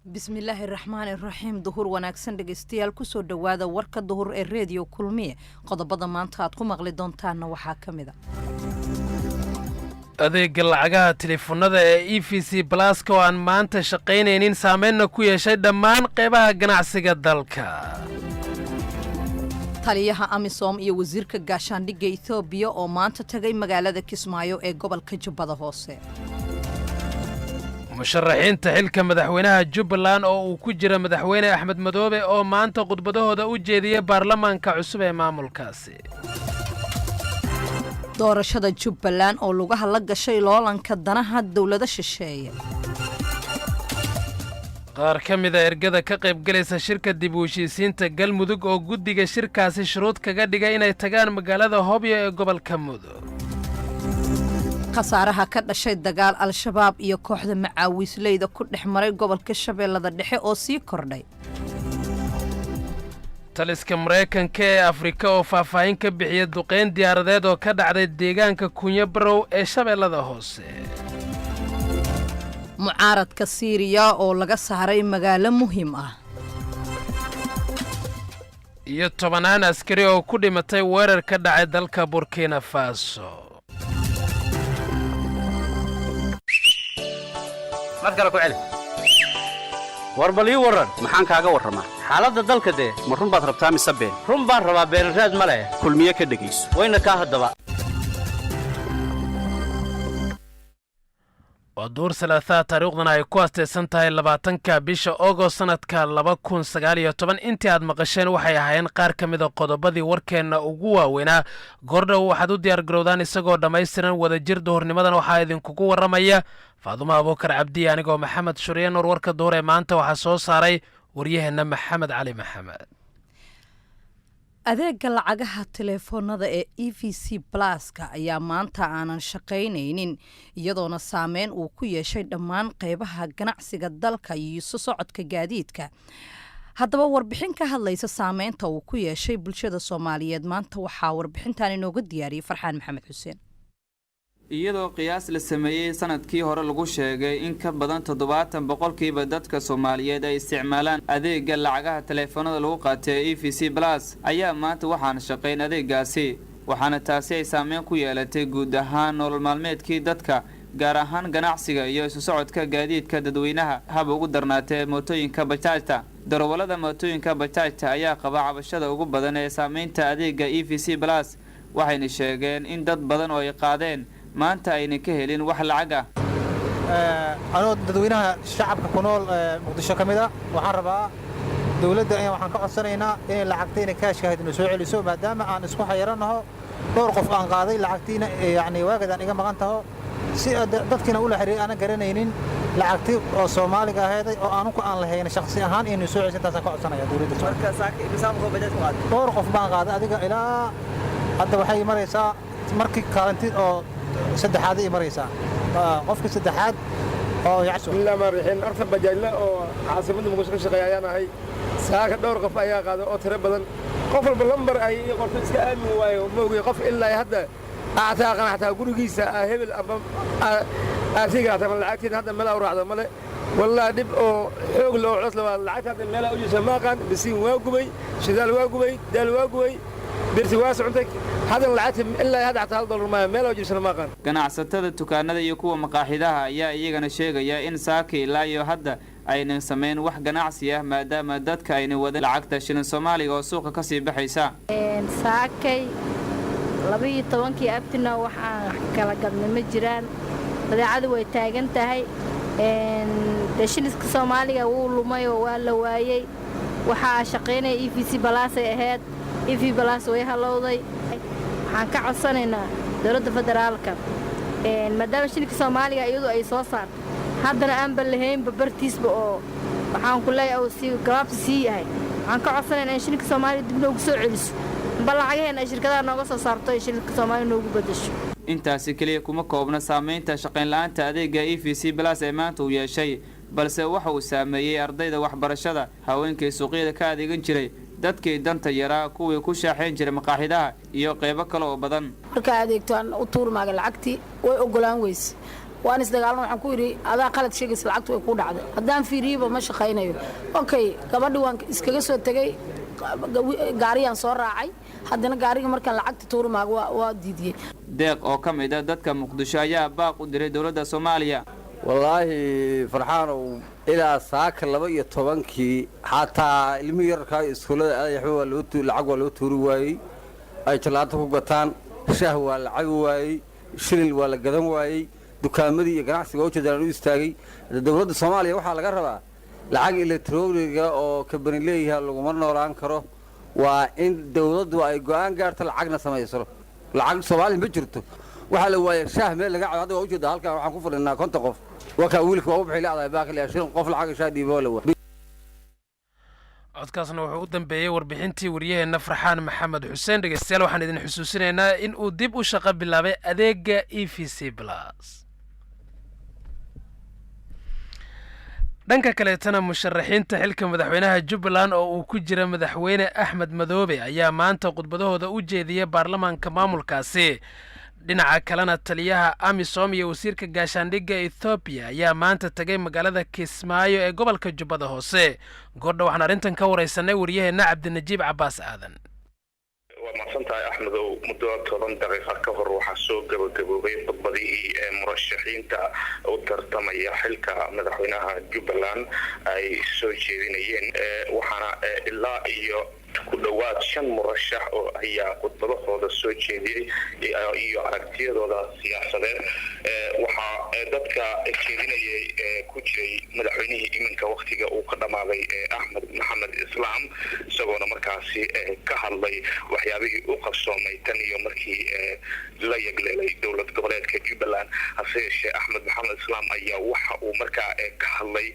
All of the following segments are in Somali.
بسم الله الرحمن الرحيم ظهور wanaagsan dhageystayaal ku soo dhawaada warka duhur ee radio kulmiye qodobada maanta aad ku maqli doontaan waxa kamid ah adeega lacagaha telefoonada ee EFC Plus oo aan maanta shaqeynaynin saameyn ku yeeshay dhammaan qaybaha ganacsiga dalka taliyaha amisom iyo wasiirka gaashaandhigga Ithiopia oo maanta tagay magaalada Kismaayo ee gobolka Jubbada Hoose musharaxiinta xilka madaxweynaha Jubbaland oo uu ku jira madaxweyne Axmed Madoobe oo maanta khudbadahooda u jeediyay baarlamaanka cusub ee maamulkaasi doorashada Jubbaland oo lugaha la gashay loolanka danaha dawladda shisheeye qaar ka mid ah ergada ka qayb galaysa shirka dib u heshiisiinta galmudug oo guddiga shirkaasi shuruud kaga dhigay inay tagaan magaalada Hobyo ee gobolka Mudug qasaaraha ka dhashay dagaal al-shabaab iyo kooxda macaawisleyda ku dhexmaray gobolka Shabeellada Dhexe oo sii kordhay taliska Mareykanka ee Afrika oo faahfaahin ka bixiyay duqeyn diyaaradeed oo ka dhacday deegaanka Kunyabarow ee Shabeellada Hoose mucaaradka Syria oo laga saaray magaalo muhiim ah iyo 10 askari oo ku dhimatay weerar ka dhacay dalka Burkina Faso madkala ku celi warbalii waran maxaan kaaga warramaa xaaladda dalka de ma run baad rabtaa mise been run baan rabaa been raad ma leh kulmiye ka dhageyso wayna ka hadaba ودور ثلاثة تاريخنا يكواست سنتها 20 bisha August sanadka 2019 intii aad maqasheen waxay ahaayeen qaar kamid ah qodobadii warkeena ugu waaweynaa gordhow waxaad u diyaar garowdaan isagoo dhameystiran wada jir doornimadan waxaa idinkugu waramaya Faaduma Abubakar Cabdi anigoo Maxamed Shuriyeen warka door ee maanta waxa soo saaray waryaheena Maxamed Cali Maxamed adeega lacagaha telefoonada ee EFC Plus-ka ayaa maanta aanan shaqeynaynin iyadoona saameyn uu ku yeeshay dhammaan qaybaha ganacsiga dalka iyo socodka gaadiidka haddaba warbixin ka hadlaysa saameynta uu ku yeeshay bulshada Soomaaliyeed maanta waxaa warbixintan inooga diyaariyay Farxaan Maxamed Xuseen iyadoo qiyaas la sameeyay sanadkii hore lagu sheegay in ka badan 70% dadka Soomaaliyeed ay isticmaalaan adeega lacagaha telefoonada lagu qaatay EFC Plus ayaa maanta waxaan shaqeyn adeegaasi waxaana taasi ay saameyn ku yeelatay guud ahaan nolol maalmeedkii dadka gaar ahaan ganacsiga iyo isu socodka gaadiidka dadweynaha hab ugu darnaatay mootooyinka bajaajta darawalada mootooyinka bajaajta ayaa qaba cabashada ugu badan ee saameynta adeega EFC Plus waxayna sheegeen in dad badan oo ay qaadeen maanta ayna ka helin wax lacag ah anoo dadweynaha shacabka ku nool Muqdisho kamida waxaan rabaa dawladda in waxaan ka codsanaynaa in lacagteena kaashka hadina soo celiso maadaama aan isku xayiranaho dhowr qof aan qaaday lacagteena yani waagadan iga maqan taho si dadkina u la xiriir aan garanaynin lacagtii oo Soomaaliga ahayd oo aanu ku aan lahayn shakhsi ahaan in soo celiso taas ka codsanaya dawladda marka saaki misaam qof badan qaad dhowr qof baan qaaday adiga ilaa hadda waxay maraysaa markii kaalintii oo saddexaad ay maraysaa qofka saddexaad oo yacso illa marixin arta bajaajla oo caasimada Muqdisho ka shaqeeyaan saaka dhowr qof ayaa qaaday oo tiro badan qof walba lambar ay qorto iska aamin waayo moogay qof ilaa hadda aataaqana gurigiisa hebel aba aasiga hata lacagtiin hadda meel u raacdo male والله دب أو حقل أو عطلة والعكاد الملا أوجي سماقان بسين واقوي شذال واقوي دال واقوي برتواس عندك هذا العتم إلا هذا عطال دور ما ملا أوجي سماقان ganacsatada dukaanada iyo kuwa maqaaxidaha ayaa iyagana sheegaya in saaki ilaa iyo hadda aynan sameyn wax ganacsi ah maadaama dadka ayna wada lacagta shilin Soomaaliga oo suuqa ka sii baxaysa saakay 12 abtina waxaan kala gadnay ma jiraan badeecadu way taagan tahay shilinka Soomaaliga wuu lumay oo waa la waayay waxa shaqeynay EFC Plus ay ahayd EFC Plus way halowday waxaan ka codsanaynaa dawladda federaalka maadaama shilinka Soomaaliga iyadu ay soo saar haddana aan balahayn bartiisba oo waxaan ku leeyahay oo si gaabsi yahay waxaan ka codsanaynaa in shilinka Soomaaliga dib loogu soo celiso balacageen ay shirkadaha nooga soo saarto shilinka Soomaaliga noogu bedesho intaasi kaliya kuma koobna saameynta shaqayn la'aanta adeega EFC Plus ee maanta uu yeeshay balse waxa uu saameeyay ardayda waxbarashada haweenkii suuqyada ka adeegan jiray dadkii danta yaraa kuwii ku shaaxeyn jiray maqaaxidaha iyo qaybo kale oo badan marka adeegtaan u tuurmaaga lacagti way ogolaan weys waan isdagaalno waxaan ku yiri adaa qalad sheegis lacagtu way ku dhacday haddaan fiiriyo ma shaqaynayo okay gabadhi waan iskaga soo tagay gaariyaan soo raacay haddana gaariga markaan lacagta tuurmaaga waa diidiyay deeq oo ka mid ah dadka Muqdisho ayaa baaq u diray dawladda Soomaaliya والله فرحان إلى ساك لبا يتوانكي حتى علمي يركا إسكولة أي حوا لوتو العقوة لوتو رواي أي تلاته قطان شهوة العقوة شلل ولا قدم واي دكان مدي يقنعس ووجه دارو يستاغي الدولة الصومالية وحا لقربا العقل الكترونية أو كبرين ليها لغمرنا وران كرو وإن دولة واي قوان قارت العقنا سما يسرو العقل الصومالي بجرته waxa la waayay shaah meel laga cado oo u jeeda halka waxaan ku fadhinaa konta qof waka wiilku waa u bixi laacday baaqi 20 qof lacag shaah dhiibo la waa codkaasna wuxuu u dambeeyay warbixintii wariyaheena Farxaan Maxamed Xuseen dhageystayaal waxaan idin xusuusinaynaa in uu dib u shaqo bilaabay adeega EFC Plus dhanka kale tan musharaxiinta xilka madaxweynaha Jubbaland oo uu ku jira madaxweyne Axmed Madoobe ayaa maanta khudbadahooda u jeediyay baarlamaanka maamulkaasi dhinaca kalena taliyaha AMISOM iyo wasiirka gaashaandhigga Ethiopia ayaa maanta tagay magaalada Kismaayo ee gobolka Jubbada Hoose goordha waxaan arintan ka wareysanay wariyaheena Cabdinajiib Cabbaas Aadan ومحسنتها أحمد مدة 10 دقيقة كهر وحسوق قبل خطبتي مرشحين وترتمي حلقة مدحونها جبلان أي سوشياليين وحنا إلا كدوات شن مرشح هي خطبة هذا السوشيالي iyo aragtiyadooda siyaasadeed waxa dadka jeedinayay ku jiray madaxweynihii iminka waqtiga uu ka dhamaaday Axmed Maxamed Islaam isagoona markaasi ka hadlay waxyaabihii uu qabsoomay tan iyo markii la yagleelay dawlad goboleedka Jubbaland hase yeeshee Axmed Maxamed Islaam ayaa waxa uu markaa ka hadlay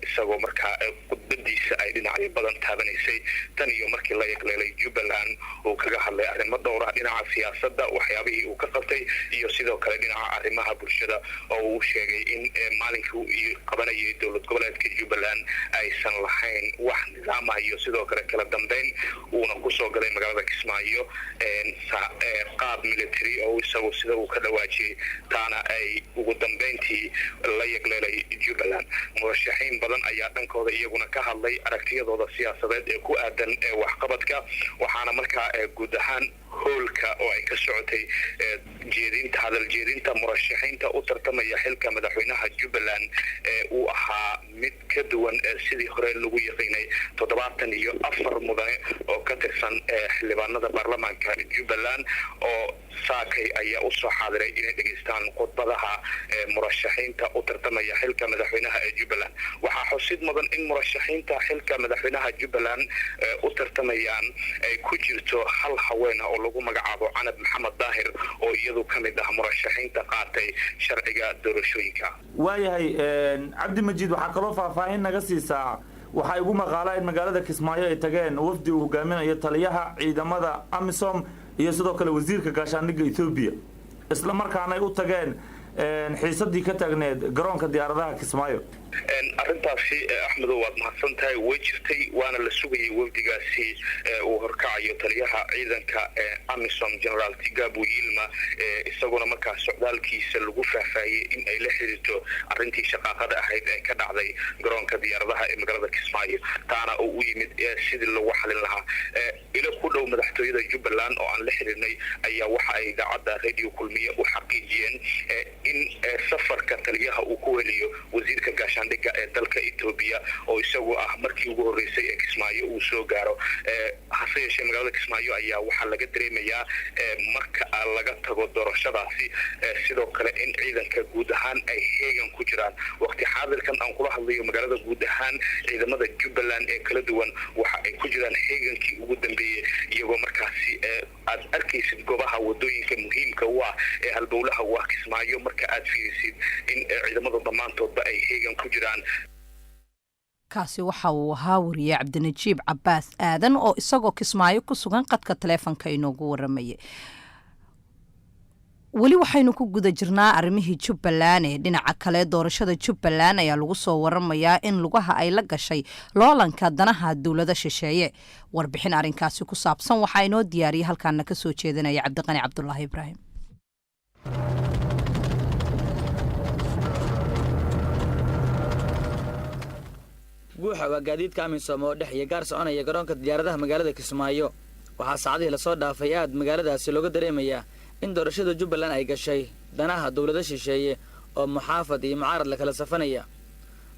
isagoo markaa khudbadiisa ay dhinacyo badan taabanaysay tan iyo markii la yagleelay Jubbaland uu kaga hadlay arrimo dhowr ah dhinaca siyaasadda waxyaabihii uu ka qabtay iyo sidoo kale dhinaca arrimaha bulshada oo uu sheegay in maalinkii uu qabanayay dawlad goboleedka Jubbaland aysan lahayn wax nidaam ah iyo sidoo kale kala dambeyn uuna ku soo galay magaalada Kismaayo qaab military oo isagu sida uu ka dhawaajiyay taana ay ugu dambeyntii la yagleelay Jubbaland murashaxiin badan ayaa dhankooda iyaguna ka hadlay aragtiyadooda siyaasadeed ee ku aadan waxqabadka waxaana markaa guud ahaan hoolka oo ay ka socotay jeedinta hadal jeedinta murashaxiinta u tartamaya xilka madaxweynaha Jubbaland uu ahaa mid ka duwan sidii hore lagu yaqaanay 74 mudane oo ka tirsan xildhibaanada baarlamaanka Jubbaland oo saakay ayaa u soo xaadiray inay dhageystaan khudbadaha murashaxiinta u tartamaya xilka madaxweynaha ee Jubbaland waxa xusid mudan in murashaxiinta xilka madaxweynaha Jubbaland u tartamayaan ay ku jirto hal haween oo lagu magacaabo Canab Maxamed Daahir oo iyadu kamid ah murashaxiinta qaatay sharciga doorashooyinka waayahay Cabdi Majiid waxa kaloo faahfaahin naga siisaa waxa ugu maqaalay in magaalada Kismaayo ay tageen wafdi uu hogaaminayo taliyaha ciidamada AMISOM iyo sidoo kale wasiirka gaashaandhigga Ethiopia isla markaana ay u tageen xiisadii ka taagneed garoonka diyaaradaha Kismaayo arrintaasi Axmed waad mahadsantahay way jirtay waana la sugayay wafdigaasi uu horkacayo taliyaha ciidanka AMISOM General Tigabu Yilma isaguna markaa socdaalkiisa lagu faahfaahiyay in ay la xiriirto arrintii shaqaaqada ahayd ee ka dhacday garoonka diyaaradaha ee magaalada Kismaayo taana uu u yimid sidii lagu xalin lahaa ila ku dhow madaxtooyada Jubbaland oo aan la xiriirnay ayaa waxa ay idaacadda radio kulmiye u xaqiijiyeen in safarka taliyaha uu ku weliyo wasiirka gaashaandhigga ee dalka Ithiopia oo isagu ah markii ugu horeysay ee Kismaayo uu soo gaaro hase yeeshee magaalada Kismaayo ayaa waxa laga dareemayaa marka laga tago doorashadaasi sidoo kale in ciidanka guud ahaan ay heegan ku jiraan waqti xaadirkan aan kula hadlayo magaalada guud ahaan ciidamada Jubbaland ee kala duwan waxa ay ku jiraan heegankii ugu dambeeyay iyagoo markaasi aad arkaysid goobaha wadooyinka muhiimka ah ee halbowlaha waa Kismaayo marka aad fiirisid in ciidamada dhamaantoodba ay heegan ku jiraan kaasi waxa uu ahaa wariye Cabdinajiib Cabbaas Aadan oo isagoo Kismaayo ku sugan qadka taleefanka inoogu waramayay weli waxaynu ku guda jirnaa arrimihii Jubbaland ee dhinaca kale doorashada Jubbaland ayaa lagu soo waramayaa in lugaha ay la gashay loolanka danaha dawladda shisheeye warbixin arrinkaasi ku saabsan waxaa inoo diyaariyay halkaana ka soo jeedinaya Cabdiqani Cabdullaahi Ibraahim guuxa waa gaadiidka amisom oo dhex iyo gaar soconaya garoonka diyaaradaha magaalada Kismaayo waxaa saacadihii la soo dhaafay aad magaaladaasi looga dareemayaa in doorashada Jubbaland ay gashay danaha dawladda shisheeye oo muxaafad iyo mucaarad la kala safanaya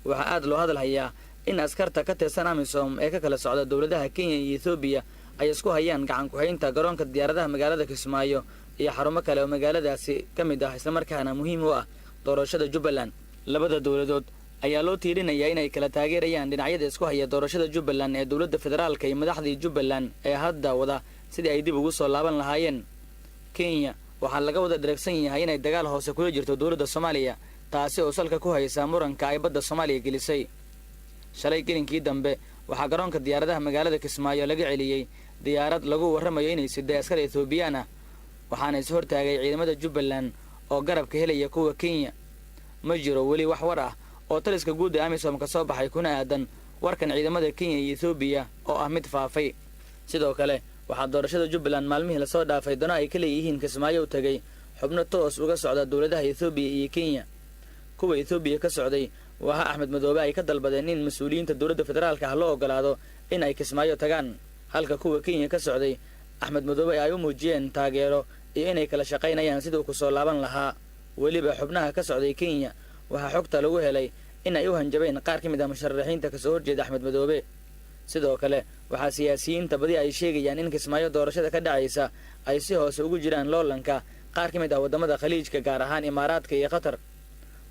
waxa aad loo hadal hayaa in askarta ka tirsan amisom ee ka kala socda dawladaha Kenya iyo Ethiopia ay isku hayaan gacan ku haynta garoonka diyaaradaha magaalada Kismaayo iyo xarumo kale oo magaaladaasi ka mid ah isla markaana muhiim u ah doorashada Jubbaland labada dawladood ayaa loo tiirinayaa inay kala taageerayaan dhinacyada isku haya doorashada Jubbaland ee dawladda federaalka iyo madaxda Jubbaland ee hadda wada sidii ay dib ugu soo laaban lahaayeen Kenya waxaa laga wada dhareegsan yahay inay dagaal hoose kula jirto dawladda Soomaaliya taasi oo salka ku haysa muranka ay badda Soomaaliya gelisay shalay gelinkii dambe waxaa garoonka diyaaradaha magaalada Kismaayo laga celiyay diyaarad lagu waramayo inay siday askar Ethiopian ah waxaana is hortaagay ciidamada Jubbaland oo garabka helaya kuwa Kenya ma jiro weli wax war ah oo taliska guud ee amisom ka soo baxay kuna aadan warkan ciidamada Kenya iyo Ethiopia oo ah mid faafay sidoo kale waxaa doorashada Jubbaland maalmihii la soo dhaafay dana ay kala yihiin Kismaayo u tagay xubno toos uga socda dawladaha Ethiopia iyo Kenya kuwa Ethiopia ka socday waxa Axmed Madoobe ay ka dalbadeen in mas'uuliyiinta dawladda federaalka ah loo ogolaado in ay Kismaayo tagaan halka kuwa Kenya ka socday Axmed Madoobe ay u muujiyeen taageero iyo inay kala shaqaynayaan sidoo ku soo laaban lahaa waliba xubnaha ka socday Kenya waxa xogta lagu helay in ay u hanjabeen qaar ka mid ah musharaxiinta ka soo horjeeda Axmed Madoobe sidoo kale waxa siyaasiyiinta badi ay sheegayaan in Kismaayo doorashada ka dhacaysa ay si hoose ugu jiraan loolanka qaar ka mid ah wadamada khaliijka gaar ahaan Imaaraadka iyo Qatar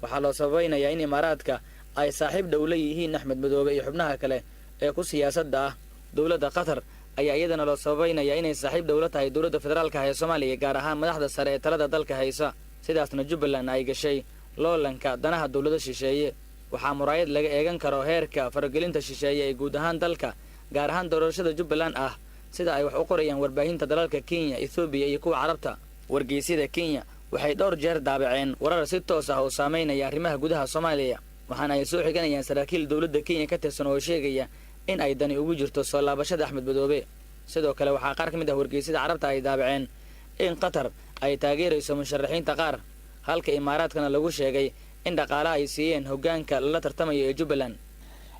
waxa loo sabaynayaa in Imaaraadka ay saaxiib dhow la yihiin Axmed Madoobe iyo xubnaha kale ee ku siyaasadda ah dawladda Qatar ayaa iyadana loo sabaynayaa inay saaxiib dawlad tahay dawladda federaalka ee Soomaaliya gaar ahaan madaxda sare ee talada dalka haysa sidaasna Jubbaland ay gashay loolanka danaha dawladda shisheeye waxaa muraayad laga eegan karo heerka faragelinta shisheeye ee guud ahaan dalka gaar ahaan doorashada Jubbaland ah sida ay wax u qorayaan warbaahinta dalalka Kenya Ethiopia iyo kuwa Carabta wargeysyada Kenya waxay dhowr jeer daabaceen warar si toos ah oo saameynaya arrimaha gudaha Soomaaliya waxaana ay soo xiganayaan saraakiil dawladda Kenya ka tirsan oo sheegaya in ay dani ugu jirto soo laabashada Axmed Madoobe sidoo kale waxaa qaar ka mid ah wargeysyada Carabta ay daabaceen in Qatar ay taageerayso musharaxiinta qaar halka Imaaraadkana lagu sheegay in dhaqaalaha ay siiyeen hoggaanka la tartamaya ee Jubbaland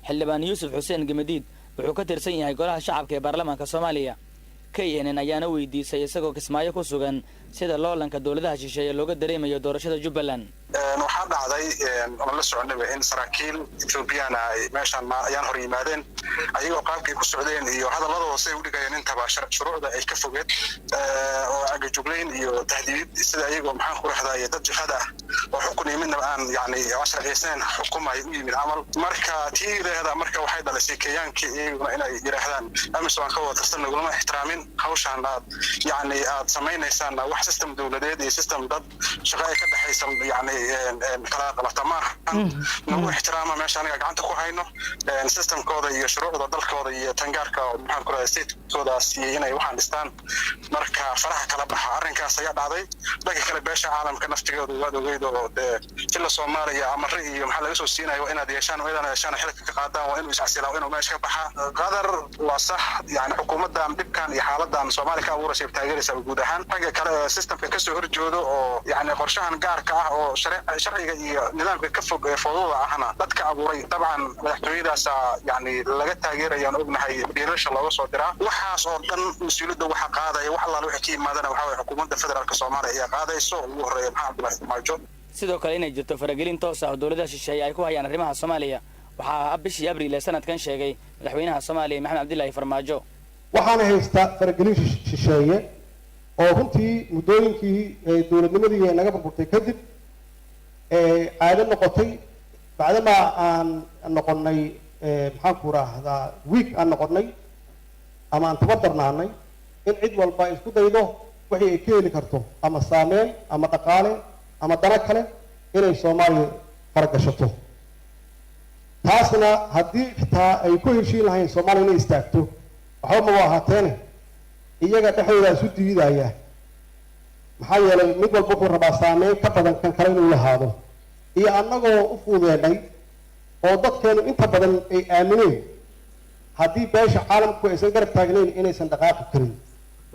xildhibaan Yuusuf Xuseen Gamadiid wuxuu ka tirsan yahay golaha shacabka ee baarlamaanka Soomaaliya KNN ayaana weydiisay isagoo Kismaayo ku sugan sida loolanka dawladaha shisheeye looga dareemayo doorashada Jubbaland waxaa dhacday la soconaba in saraakiil Ethiopian ay meeshan ayaan hor yimaadeen ayagoo qaabkay ku socdeen iyo hadalladooda ay u dhigayeen intaba shuruucda ay ka fogeed oo agajugleyn iyo tahdiid sida ayagoo maxaan ku raxday dad jihada oo xukun yimidna aan yani sharciyeysan xukumay u yimid amal marka tiireeda marka waxay dhalisay Kenyaanka iyaguna inay yiraahdaan amisom ka wada tirsan laguma ixtiraamin hawshan yani aad sameynaysan wax system dawladeed iyo system dad shaqo ay ka dhaxaysan yani kala qabatama nagu ixtiraama meesha aniga gacanta ku hayno systemkooda iyo shuruucda dalkooda iyo tangaarka maxaan ku raadayay state-koodaas iyo inay waxaan dhistaan marka faraha kala baxa arrinkaas ayaa dhacday dadka kale beesha caalamka naftigooda waad ogeyd oo jilla Soomaaliya ama iyo maxaa laga soo siinayo inaad yeeshaan oo inaad yeeshaan xilka ka qaadaan waa inuu iscasilaao inuu meesha ka baxa qadar waa sax yani xukuumaddan dhibkan iyo xaaladdan Soomaaliya ka abuuraysa taageeraysa guud ahaan ragga kale systemka ka soo horjoodo oo yani qorshahan gaarka ah oo sharciga iyo nidaamka ka fog ee fowdada ahna dadka abuuray dabcan madaxtooyadaas yani laga taageerayaan ognahay dhiirasha looga soo diraa waxaas oo dhan mas'uuliyadda waxa qaadaya wax alla wixii ka yimaadana waxa way xukuumadda federaalka Soomaaliya ayaa qaadayso ugu horeeya Maxamed Maajo sidoo kale inay jirto faragelin toos ah oo dawladaha shisheeye ay ku hayaan arrimaha Soomaaliya waxaa bishii Abriil ee sanadkan sheegay madaxweynaha Soomaaliya Maxamed Cabdullaahi Farmaajo waxaana haysta faragelin shisheeye oo runtii muddooyinkii dawladnimadii naga burburtay kadib caado noqotay bacdama aan noqonnay maxaan ku raahdaa week aan noqonnay ama aan tabadarnaanay in cid walba isku daydo wixii ay ka heli karto ama saameyn ama dhaqaale ama dana kale inay Soomaaliya faragashato taasna haddii xitaa ay ku heshiin lahayn Soomaaliya inay istaagto waxba ma ahaateene iyaga dhexdooda isu diidaya maxaa yeelay mid walba wuxuu rabaa saameyn ka badan kan kale inuu lahaado iyo annagoo u fuudeedhay oo dadkeenu inta badan ay aamineen haddii beesha caalamku aysan garab taagnayn inaysan dhaqaaqi karin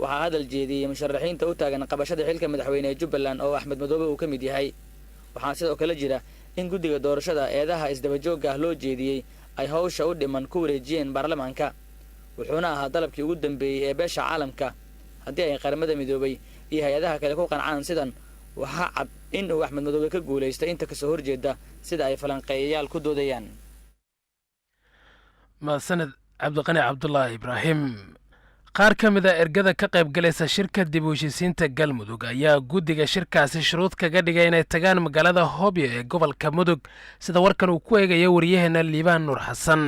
waxaa hadal jeediyey musharaxiinta u taagan qabashada xilka madaxweyne ee Jubbaland oo Axmed Madoobe uu ka mid yahay waxaa sidoo kale jira in guddiga doorashada eedaha isdaba joog ah loo jeediyey ay hawsha u dhiman ku wareejiyeen baarlamaanka wuxuuna ahaa dalabkii ugu dambeeyay ee beesha caalamka haddii ay qaramada midoobay iyo hay-adaha kale ku qancaan sidan waxaa cad in uu Axmed Madoobe ka guuleystay inta ka soo horjeeda sida ay falanqeeyayaal ku doodayaan sanad cabdiqani cabdullaahi ibraahim qaar ka mid a ergada ka qayb galaysa shirka dib u heshiisiinta galmudug ayaa guddiga shirkaasi shuruud kaga dhigay inay tagaan magaalada Hobyo ee gobolka Mudug sida warkan uu ku eegayo wariyaheena Liibaan Nuur Xasan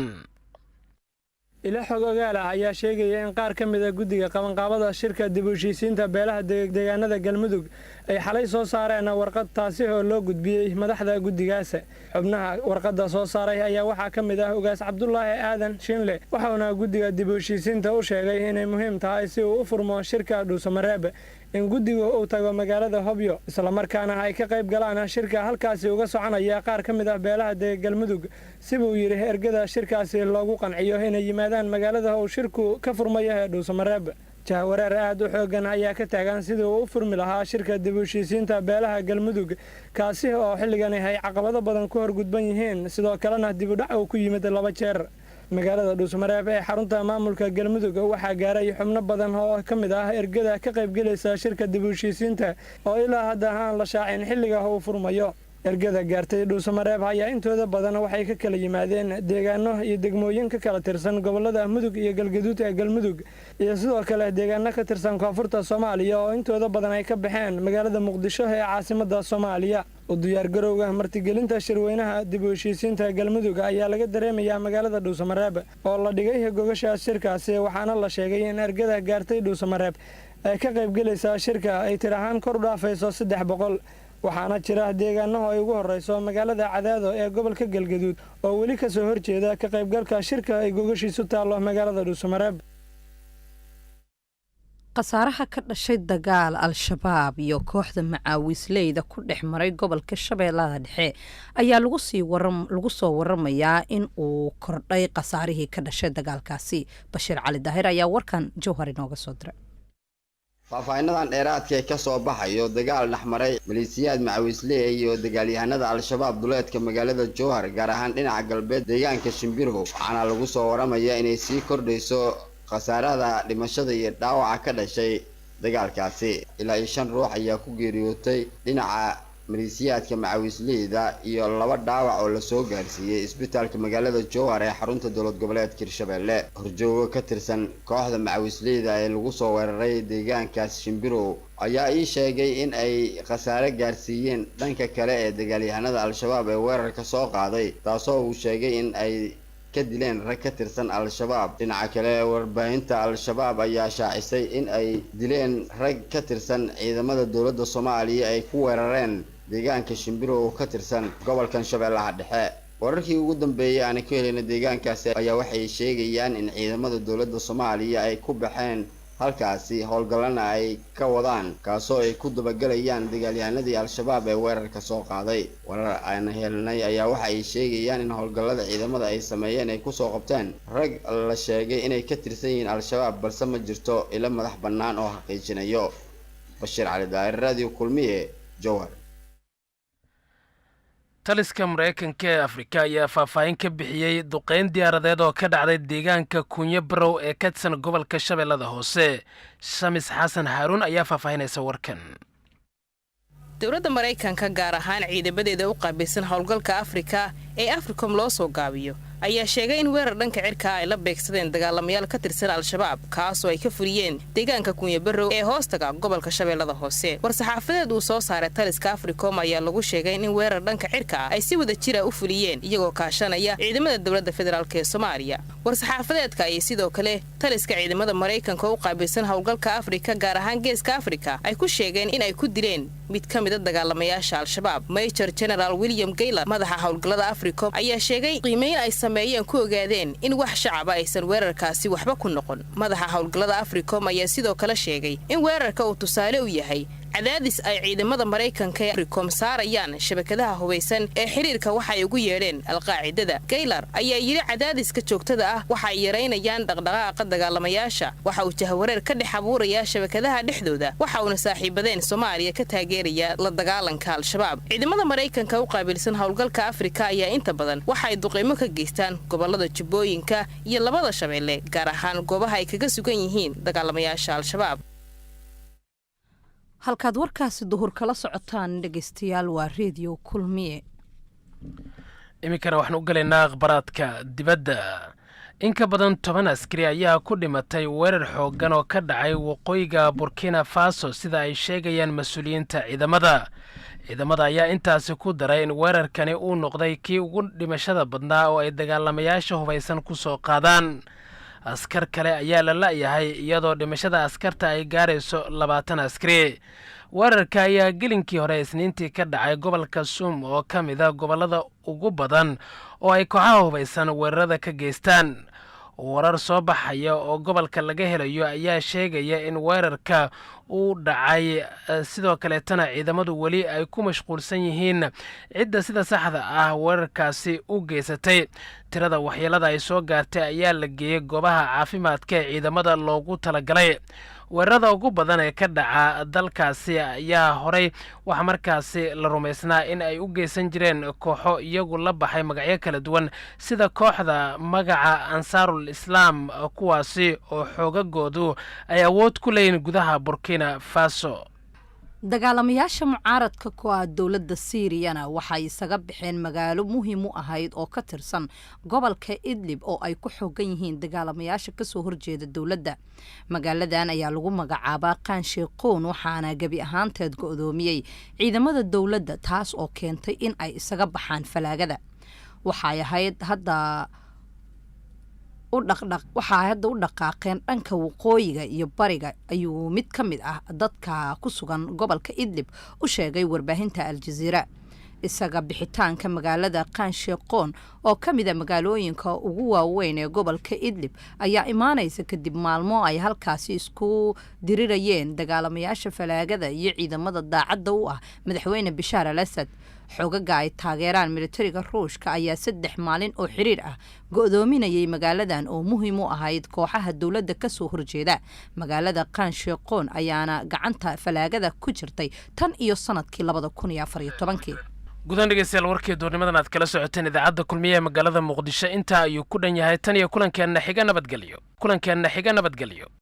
ila xog ogaal ah ayaa sheegaya in qaar ka mid ah guddiga qabanqaabada shirka dib u heshiisiinta beelaha deegaanada galmudug ay xalay soo saareen warqad taasi oo loo gudbiyay madaxda guddigaas xubnaha warqadda soo saaray ayaa waxaa ka mid ah ugaas Cabdullaahi Aadan Shinle waxaana guddiga dib u heshiisiinta u sheegay inay muhiim tahay si uu u furmo shirka Dhuusamareeb in guddigu uu tago magaalada Hobyo isla markaana ay ka qayb galaan shirka halkaasi uga soconaya qaar ka mid ah beelaha galmudug si uu yiri ergada shirkaasi loogu qanciyo inay yimaadaan magaalada oo shirku ka furmayo Dhuusamareeb jahwareer aad u xoogan ayaa ka taagan sidii uu u furmi lahaa shirka dib u heshiisiinta beelaha galmudug kaasi oo xilligan ay caqabado badan ku horgudban yihiin sidoo kalena dib u dhac uu ku yimid 2 jeer magaalada Dhuusamareeb ee xarunta maamulka galmudug waxaa gaaray xubno badan oo ka mid ah ergada ka qayb galaysa shirka dib u heshiisiinta oo ilaa hadda aan la shaacin xilliga uu furmayo ergada gaartay Dhuusamareeb ayaa intooda badan waxay ka kala yimaadeen deegaano iyo degmooyin ka kala tirsan gobolada Mudug iyo Galgaduud ee galmudug iyo sidoo kale deegaano ka tirsan koonfurta Soomaaliya oo intooda badan ay ka baxeen magaalada Muqdisho ee caasimadda Soomaaliya u diyaar garowga martigelinta shirweynaha dib u heshiisiinta galmudug ayaa laga dareemayaa magaalada Dhuusamareeb oo la dhigay gogasha shirkaasi waxaana la sheegay in ergada gaartay Dhuusamareeb ay ka qayb galaysa shirka ay tirahaan kor u dhaafayso 300 waxaana jira deegaano ay ugu horeyso magaalada Cadaado ee gobolka Galgaduud oo weli ka soo horjeeda ka qaybgalka shirka ay gogashiisu taalo magaalada Dhuusamareeb qasaaraha ka dhashay dagaal al-shabaab iyo kooxda macaawisleyda ku dhex maray gobolka Shabeellaha Dhexe ayaa lagu soo waramayaa in uu kordhay qasaarihii ka dhashay dagaalkaasi Bashiir Cali Daahir ayaa warkan Jowhar inooga soo diray faahfaahinnadan dheeraadka ka soo baxayo dagaal dhaxmaray maleesiyaad macaawisley iyo dagaalyahanada al-shabaab duleedka magaalada Jowhar gaar ahaan dhinaca galbeed deegaanka Shimbirho waxaana lagu soo waramayaa inay sii kordhayso khasaarada dhimashada iyo dhaawaca ka dhashay dagaalkaasi ilaa 5 ruux ayaa ku geeriyootay dhinaca maleesiyaadka macaawisleyda iyo 2 dhaawac oo la soo gaarsiiyay isbitaalka magaalada Jowhar ee xarunta dowlad goboleedka Hirshabeelle horjoogo ka tirsan kooxda macaawisleyda ee lagu soo weeraray deegaankaas Shimbirho ayaa ii sheegay in ay khasaare gaarsiiyeen dhanka kale ee dagaalyahanada al-shabaab ee weerarka soo qaaday taasoo uu sheegay in ay ka dileen rag ka tirsan al-shabaab dhinaca kale warbaahinta al-shabaab ayaa shaacisay in ay dileen rag ka tirsan ciidamada dowladda Soomaaliya ay ku weerareen deegaanka Shimbirho oo ka tirsan gobolkan Shabeellaha Dhexe wararkii ugu dambeeyay aan ka helnay deegaankaasi ayaa waxay sheegayaan in ciidamada dowladda Soomaaliya ay ku baxeen halkaasi howlgalana ay ka wadaan kaasoo ay ku dabagalayaan dagaalyahanadii al-shabaab ee weerarka soo qaaday warar aan helnay ayaa waxa ay sheegayaan in howlgallada ciidamada ay sameeyeen ay ku soo qabteen rag la sheegay inay ka tirsan yihiin al-shabaab balse ma jirto ila madax bannaan oo xaqiijinayo Bashiir Cali Daahir Radio Kulmiye Jowhar taliska Mareykanka ee Afrika ayaa faahfaahin ka bixiyay duqeyn diyaaradeed oo ka dhacday deegaanka Kunye Barow ee Kacsan gobolka Shabeellada Hoose Shamis Xasan Haarun ayaa faahfaahinaysa warkan dowladda Mareykanka gaar ahaan ciidamadeeda u qaabilsan howlgalka Afrika ee Africom loo soo gaabiyo ayaa sheegay in weerar dhanka cirka ay la beegsadeen dagaalamayaal ka tirsan al-shabaab kaasoo ay ka furiyeen deegaanka Kunye Barow ee hoostaga gobolka Shabeellada Hoose war-saxaafadeed uu soo saaray taliska Africom ayaa lagu sheegay in weerar dhanka cirka ay si wada jir ah u fuliyeen iyagoo kaashanaya ciidamada dowladda federaalka ee Soomaaliya war-saxaafadeedka ay sidoo kale taliska ciidamada Mareykanka u qaabilsan howlgalka Afrika gaar ahaan geeska Afrika ay ku sheegeen in ay ku dileen mid ka mid ah dagaalamayaasha al-shabaab Major General William Gaylor madaxa howlgallada Africom ayaa sheegay qiimeyn ay sameeyeen ku ogaadeen in wax shacab aysan weerarkaasi waxba ku noqon madaxa howlgallada Africom ayaa sidoo kale sheegay in weerarka uu tusaale u yahay cadaadis ay ciidamada Mareykanka ee Africom saarayaan shabakadaha hubeysan ee xiriirka waxa ay ugu yeedheen Al-Qaacidada. Gaylar ayaa yiri cadaadiska joogtada ah waxa ay yareynayaan dhaqdhaqaaqa dagaalamayaasha, waxa uu jahawareer ka dhex abuuraya shabakadaha dhexdooda, waxa uu saaxiibadeen Soomaaliya ka taageeraya la dagaalanka Al-Shabaab. Ciidamada Mareykanka u qaabilsan howlgalka Afrika ayaa inta badan waxa ay duqeymo ka geystaan gobolada Jubbooyinka iyo labada Shabeelle, gaar ahaan goobaha ay kaga sugan yihiin dagaalamayaasha Al-Shabaab. halkaad warkaasi duhur kala socotaan dhageystayaal waa Radio Kulmiye. iminkana waxaan u galaynaa akhbaraadka dibadda. in ka badan 10 askari ayaa ku dhimatay weerar xooggan oo ka dhacay waqooyiga Burkina Faso sida ay sheegayaan mas'uuliyiinta ciidamada. ciidamada ayaa intaasi ku daray in weerarkani uu noqday kii ugu dhimashada badnaa oo ay dagaalamayaasha hubeysan ku soo qaadaan. askar kale ayaa la la'yahay iyadoo dhimashada askarta ay gaarayso 20 askari. weerarka ayaa gelinkii hore Isniintii ka dhacay gobolka Sum oo ka mid ah gobolada ugu badan oo ay kooxaha hubeysan weerarada ka geystaan. warar soo baxaya oo gobolka laga helayo ayaa sheegaya in weerarka uu dhacay sidoo kale tana ciidamadu wali ay ku mashquulsan yihiin cidda sida saxda ah weerarkaasi u geysatay. tirada waxyeelada ay soo gaartay ayaa la geeyay goobaha caafimaadka ee ciidamada loogu talagalay. weerarada ugu badan ee ka dhaca dalkaasi ayaa horey waxa markaasi la rumaysnaa in ay u geysan jireen kooxo iyagu la baxay magacyo kala duwan sida kooxda magaca Ansaarul Islaam, kuwaasi oo xoogagoodu ay awood ku leeyihiin gudaha Burkina Faso. dagaalamayaasha mucaaradka ku ah dowladda Siiriyana waxay isaga bixeen magaalo muhiim u ahayd oo ka tirsan gobolka Idlib oo ay ku xoogan yihiin dagaalamayaasha ka soo horjeeda dowladda. magaaladan ayaa lagu magacaabaa Qaansheeqoon waxaana gabi ahaanteed go'doomiyay ciidamada dowladda, taas oo keentay in ay isaga baxaan falaagada. waxay ahayd hadda u dhaqaaqeen dhanka waqooyiga iyo bariga, ayuu mid ka mid ah dadka ku sugan gobolka Idlib u sheegay warbaahinta Al Jazeera. isaga bixitaanka magaalada Qaansheeqoon oo ka mid ah magaalooyinka ugu waaweyn ee gobolka Idlib ayaa imaanaysa kadib maalmo ay halkaasi isku dirirayeen dagaalamayaasha falaagada iyo ciidamada daacadda u ah madaxweyne Bishaar al-Assad. xogaga ay taageeraan militariga Ruushka ayaa 3 maalin oo xiriir ah go'doominayay magaaladan oo muhiim u ahayd kooxaha dowladda ka soo horjeeda. magaalada Qaansheeqoon ayaana gacanta falaagada ku jirtay tan iyo sanadkii 2014. gudan dhegeystayaal warkii doornimadan aad kala socoteen idaacadda Kulmiye ee magaalada Muqdisho inta ayuu ku dhan yahay tan iyo kulankeena xiga nabadgelyo.